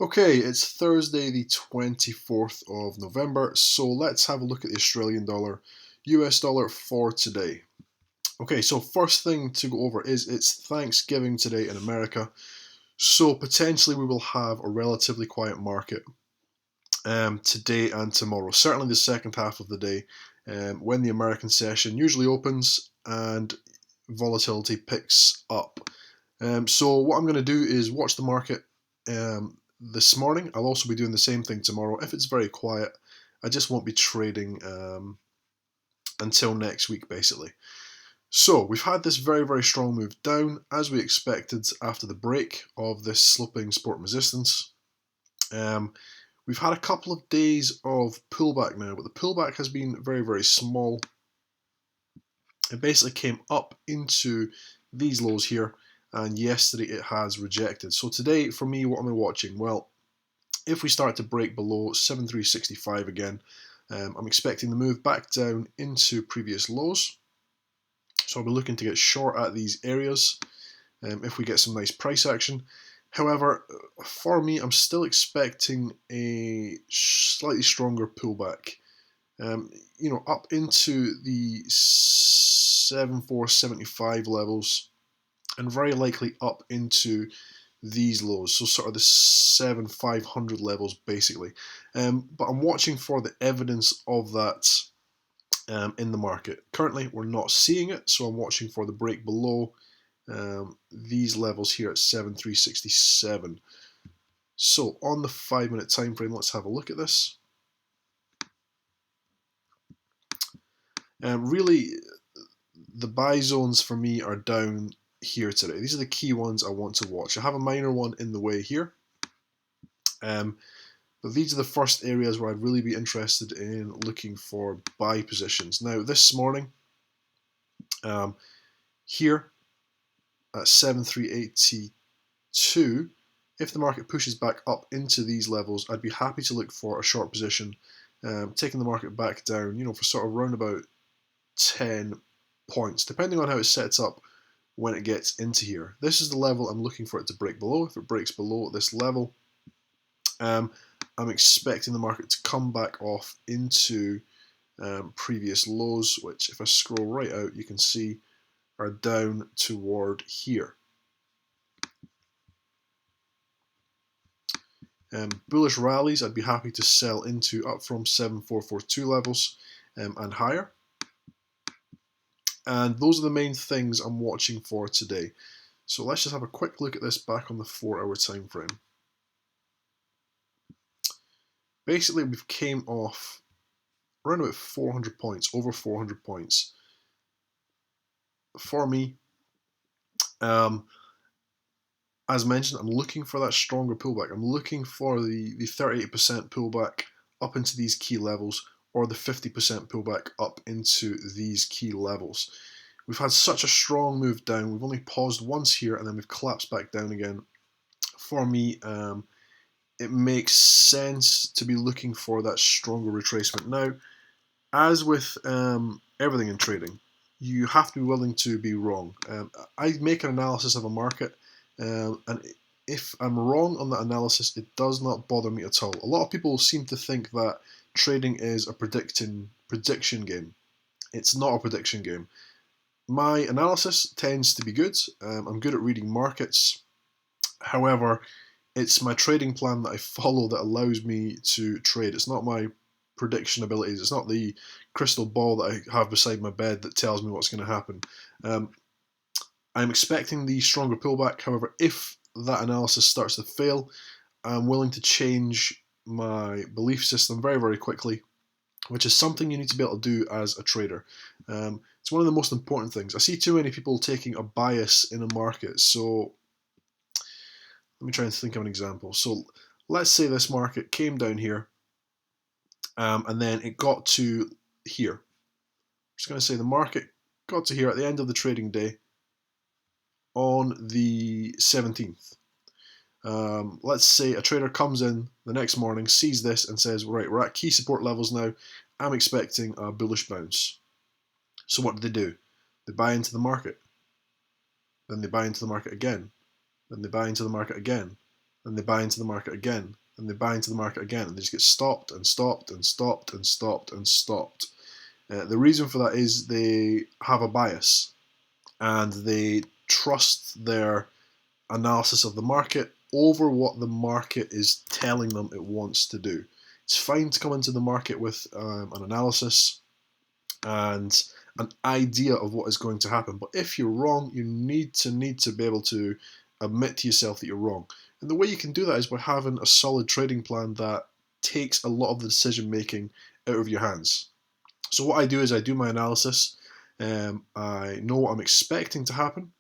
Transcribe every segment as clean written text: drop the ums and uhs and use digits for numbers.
Okay, it's Thursday the 24th of November, so let's have a look at the Australian dollar, US dollar for today. Okay, so first thing to go over is it's Thanksgiving today in America, so potentially we will have a relatively quiet market today and tomorrow, certainly the second half of the day when the American session usually opens and volatility picks up. So what I'm going to do is watch the market this morning. I'll also be doing the same thing tomorrow. If it's very quiet, I just won't be trading until next week, basically. So we've had this very strong move down, as we expected after the break of this sloping support and resistance. We've had a couple of days of pullback now, but the pullback has been very small. It basically came up into these lows here, and yesterday it has rejected. So today, for me, what am I watching? Well, if we start to break below 7365 again, I'm expecting the move back down into previous lows. So I'll be looking to get short at these areas if we get some nice price action. However, for me, I'm still expecting a slightly stronger pullback. Up into the 7475 levels, and very likely up into these lows, so sort of the 7500 levels basically. But I'm watching for the evidence of that in the market. Currently, we're not seeing it, so I'm watching for the break below these levels here at 7367. So on the 5-minute time frame, let's have a look at this. Really, the buy zones for me are down here today. These are the key ones I want to watch. I have a minor one in the way here. But these are the first areas where I'd really be interested in looking for buy positions. Now, this morning, here at 7382, if the market pushes back up into these levels, I'd be happy to look for a short position, taking the market back down, for sort of around about 10 points, depending on how it sets up when it gets into here. This is the level I'm looking for it to break below. If it breaks below this level, I'm expecting the market to come back off into previous lows, which if I scroll right out, you can see are down toward here. Bullish rallies, I'd be happy to sell into up from 7442 levels and higher. And those are the main things I'm watching for today. So let's just have a quick look at this back on the 4-hour time frame. Basically, we've came off around about 400 points, over 400 points. For me, as mentioned, I'm looking for that stronger pullback. I'm looking for the 38% pullback up into these key levels, or the 50% pullback up into these key levels. We've had such a strong move down. We've only paused once here, and then we've collapsed back down again. For me, it makes sense to be looking for that stronger retracement. Now, as with everything in trading, you have to be willing to be wrong. I make an analysis of a market, and if I'm wrong on that analysis, it does not bother me at all. A lot of people seem to think that trading is a prediction game. It's not a prediction game. My analysis tends to be good. I'm good at reading markets. However, it's my trading plan that I follow that allows me to trade. It's not my prediction abilities. It's not the crystal ball that I have beside my bed that tells me what's going to happen. I'm expecting the stronger pullback. However, if that analysis starts to fail, I'm willing to change my belief system very quickly, which is something you need to be able to do as a trader. It's one of the most important things. I see too many people taking a bias in a market. So let me try and think of an example. So let's say this market came down here, and then it got to here. I'm just going to say the market got to here at the end of the trading day on the 17th. Let's say a trader comes in the next morning, sees this and says, right, we're at key support levels now. I'm expecting a bullish bounce. So what do? They buy into the market. Then they buy into the market again. Then they buy into the market again. and they buy into the market again, and they buy into the market again, and they just get stopped and stopped and stopped and stopped and stopped. The reason for that is they have a bias, and they trust their analysis of the market over what the market is telling them it wants to do. It's fine to come into the market with an analysis and an idea of what is going to happen, but if you're wrong, you need to be able to admit to yourself that you're wrong. And the way you can do that is by having a solid trading plan that takes a lot of the decision making out of your hands. So what I do is I do my analysis, I know what I'm expecting to happen.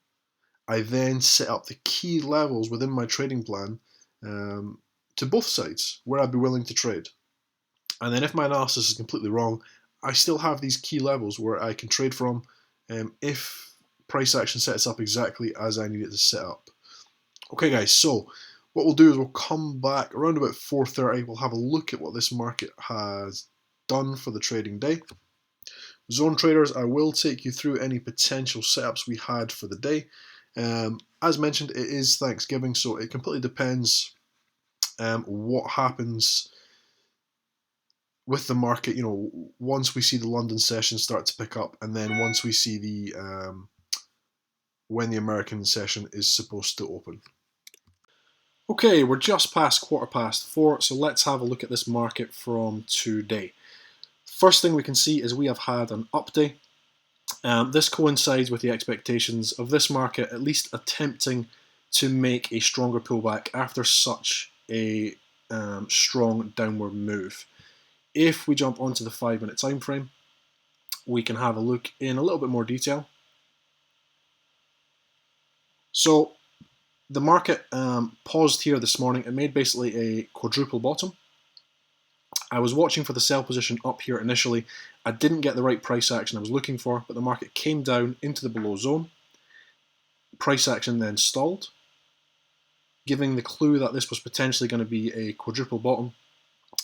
I then set up the key levels within my trading plan to both sides where I'd be willing to trade. And then if my analysis is completely wrong, I still have these key levels where I can trade from if price action sets up exactly as I need it to set up. Okay guys, so what we'll do is we'll come back around about 4:30, we'll have a look at what this market has done for the trading day. Zone traders, I will take you through any potential setups we had for the day. As mentioned, it is Thanksgiving, so it completely depends what happens with the market, you know, once we see the London session start to pick up, and then once we see the when the American session is supposed to open. Okay, we're just past 4:15, so let's have a look at this market from today. First thing we can see is we have had an up day. This coincides with the expectations of this market at least attempting to make a stronger pullback after such a strong downward move. If we jump onto the 5-minute time frame, we can have a look in a little bit more detail. So the market paused here this morning. It made basically a quadruple bottom. I was watching for the sell position up here initially. I didn't get the right price action I was looking for, but the market came down into the below zone. Price action then stalled, giving the clue that this was potentially going to be a quadruple bottom.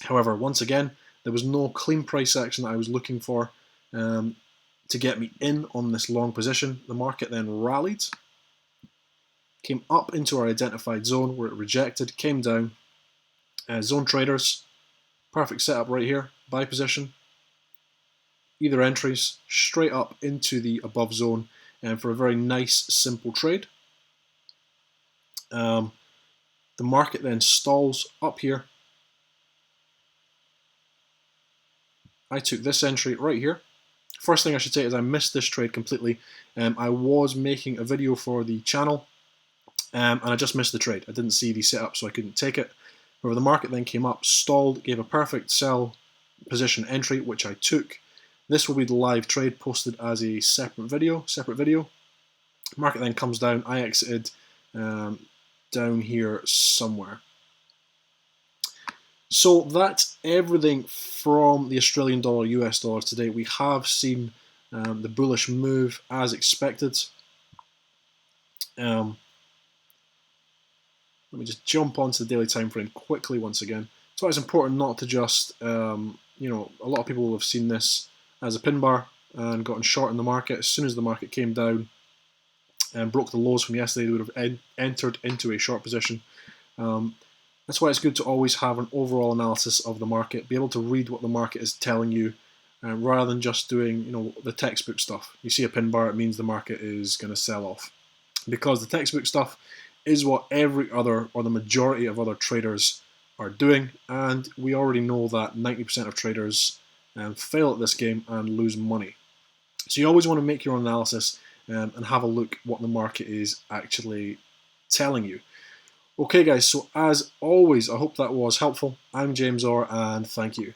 However, once again, there was no clean price action that I was looking for to get me in on this long position. The market then rallied, came up into our identified zone where it rejected, came down. Zone traders, perfect setup right here, buy position, either entries, straight up into the above zone, and for a very nice, simple trade. The market then stalls up here. I took this entry right here. First thing I should say is I missed this trade completely. I was making a video for the channel, and I just missed the trade. I didn't see the setup, so I couldn't take it. However, the market then came up, stalled, gave a perfect sell position entry, which I took. This will be the live trade posted as a separate video. Market then comes down. I exited down here somewhere. So that's everything from the Australian dollar, US dollar today. We have seen the bullish move as expected. Let me just jump onto the daily time frame quickly once again. So it's important not to just, you know, a lot of people will have seen this as a pin bar and gotten short in the market. As soon as the market came down and broke the lows from yesterday, they would have entered into a short position. That's why it's good to always have an overall analysis of the market, be able to read what the market is telling you, rather than just doing, you know, the textbook stuff. You see a pin bar, it means the market is going to sell off. Because the textbook stuff is what every other, or the majority of other traders are doing, and we already know that 90% of traders fail at this game and lose money. So you always want to make your own analysis and have a look what the market is actually telling you. Okay guys, so as always, I hope that was helpful. I'm James Orr, and thank you.